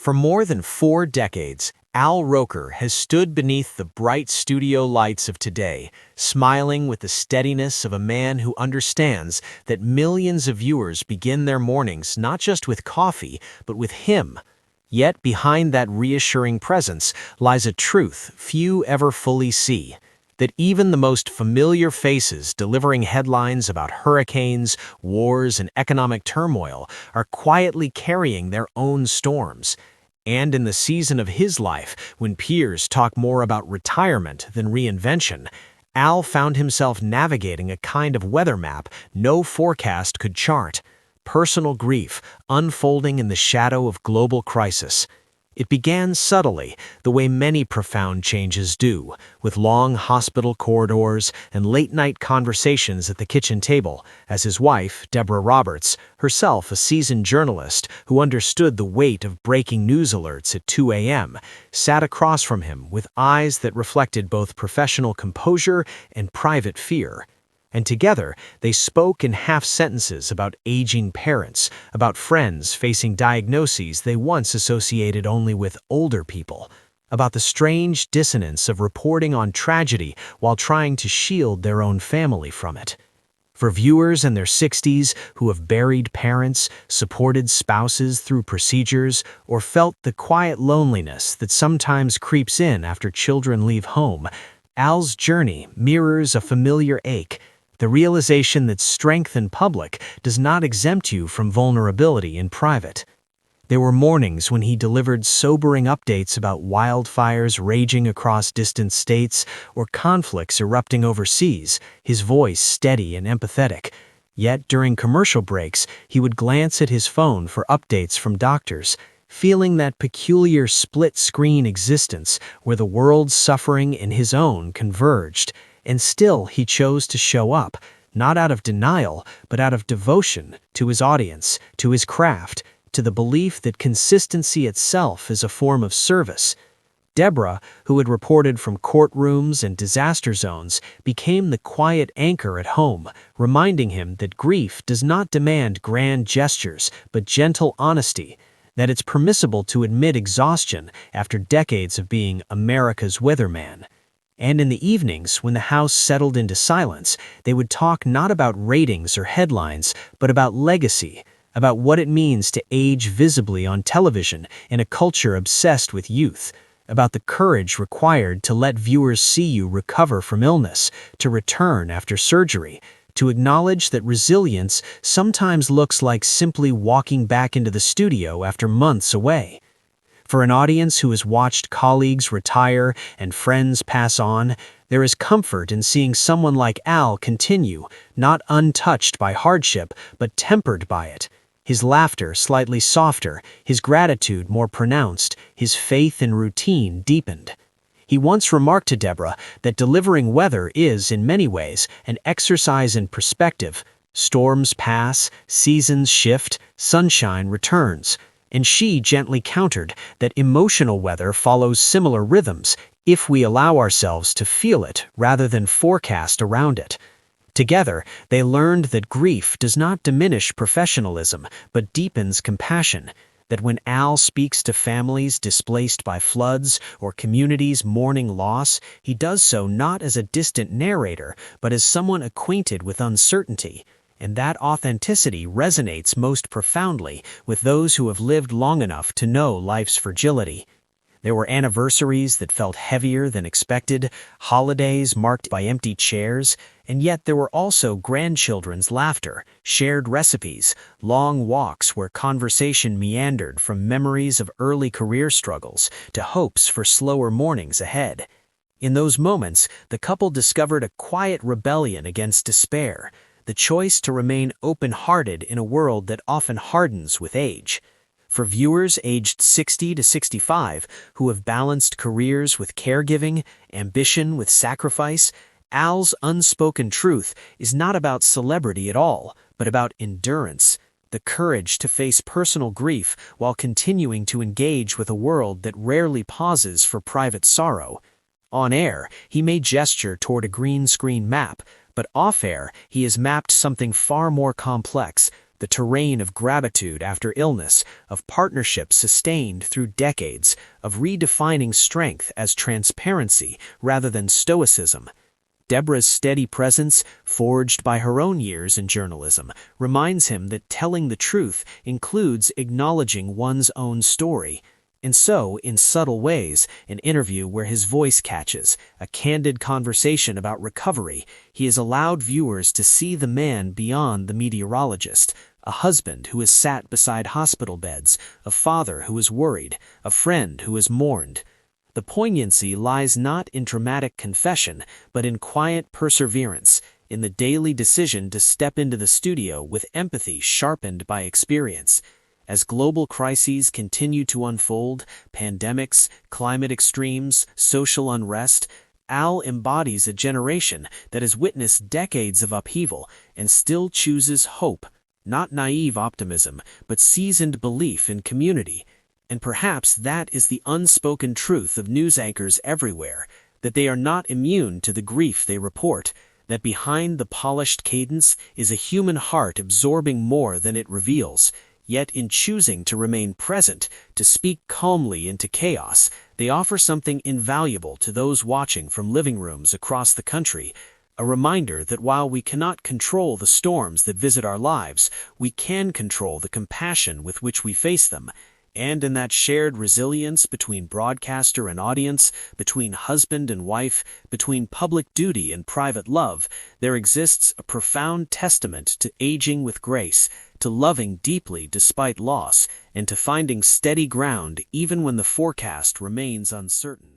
For more than 4 decades, Al Roker has stood beneath the bright studio lights of today, smiling with the steadiness of a man who understands that millions of viewers begin their mornings not just with coffee, but with him. Yet behind that reassuring presence lies a truth few ever fully see, that even the most familiar faces delivering headlines about hurricanes, wars, and economic turmoil are quietly carrying their own storms. And in the season of his life, when peers talk more about retirement than reinvention, Al found himself navigating a kind of weather map no forecast could chart: personal grief unfolding in the shadow of global crisis. It began subtly, the way many profound changes do, with long hospital corridors and late-night conversations at the kitchen table, as his wife, Deborah Roberts, herself a seasoned journalist who understood the weight of breaking news alerts at 2 a.m., sat across from him with eyes that reflected both professional composure and private fear. And together, they spoke in half-sentences about aging parents, about friends facing diagnoses they once associated only with older people, about the strange dissonance of reporting on tragedy while trying to shield their own family from it. For viewers in their 60s who have buried parents, supported spouses through procedures, or felt the quiet loneliness that sometimes creeps in after children leave home, Al's journey mirrors a familiar ache: the realization that strength in public does not exempt you from vulnerability in private. There were mornings when he delivered sobering updates about wildfires raging across distant states or conflicts erupting overseas, his voice steady and empathetic. Yet during commercial breaks, he would glance at his phone for updates from doctors, feeling that peculiar split-screen existence where the world's suffering and his own converged. And still he chose to show up, not out of denial, but out of devotion to his audience, to his craft, to the belief that consistency itself is a form of service. Deborah, who had reported from courtrooms and disaster zones, became the quiet anchor at home, reminding him that grief does not demand grand gestures, but gentle honesty, that it's permissible to admit exhaustion after decades of being America's weatherman. And in the evenings, when the house settled into silence, they would talk not about ratings or headlines, but about legacy, about what it means to age visibly on television in a culture obsessed with youth, about the courage required to let viewers see you recover from illness, to return after surgery, to acknowledge that resilience sometimes looks like simply walking back into the studio after months away. For an audience who has watched colleagues retire and friends pass on, there is comfort in seeing someone like Al continue, not untouched by hardship, but tempered by it. His laughter slightly softer, his gratitude more pronounced, his faith in routine deepened. He once remarked to Deborah that delivering weather is, in many ways, an exercise in perspective. Storms pass, seasons shift, sunshine returns. And she gently countered that emotional weather follows similar rhythms if we allow ourselves to feel it rather than forecast around it. Together, they learned that grief does not diminish professionalism, but deepens compassion, that when Al speaks to families displaced by floods or communities mourning loss, he does so not as a distant narrator, but as someone acquainted with uncertainty. And that authenticity resonates most profoundly with those who have lived long enough to know life's fragility. There were anniversaries that felt heavier than expected, holidays marked by empty chairs, and yet there were also grandchildren's laughter, shared recipes, long walks where conversation meandered from memories of early career struggles to hopes for slower mornings ahead. In those moments, the couple discovered a quiet rebellion against despair, the choice to remain open-hearted in a world that often hardens with age. For viewers aged 60 to 65 who have balanced careers with caregiving, ambition with sacrifice, Al's unspoken truth is not about celebrity at all, but about endurance, the courage to face personal grief while continuing to engage with a world that rarely pauses for private sorrow. On air, he may gesture toward a green screen map, but off-air, he has mapped something far more complex: the terrain of gratitude after illness, of partnerships sustained through decades, of redefining strength as transparency rather than stoicism. Deborah's steady presence, forged by her own years in journalism, reminds him that telling the truth includes acknowledging one's own story. And so, in subtle ways, an interview where his voice catches, a candid conversation about recovery, he has allowed viewers to see the man beyond the meteorologist, a husband who has sat beside hospital beds, a father who is worried, a friend who has mourned. The poignancy lies not in dramatic confession, but in quiet perseverance, in the daily decision to step into the studio with empathy sharpened by experience. As global crises continue to unfold, pandemics, climate extremes, social unrest, Al embodies a generation that has witnessed decades of upheaval and still chooses hope, not naive optimism, but seasoned belief in community. And perhaps that is the unspoken truth of news anchors everywhere, that they are not immune to the grief they report, that behind the polished cadence is a human heart absorbing more than it reveals. Yet in choosing to remain present, to speak calmly into chaos, they offer something invaluable to those watching from living rooms across the country, a reminder that while we cannot control the storms that visit our lives, we can control the compassion with which we face them. And in that shared resilience between broadcaster and audience, between husband and wife, between public duty and private love, there exists a profound testament to aging with grace, to loving deeply despite loss, and to finding steady ground even when the forecast remains uncertain.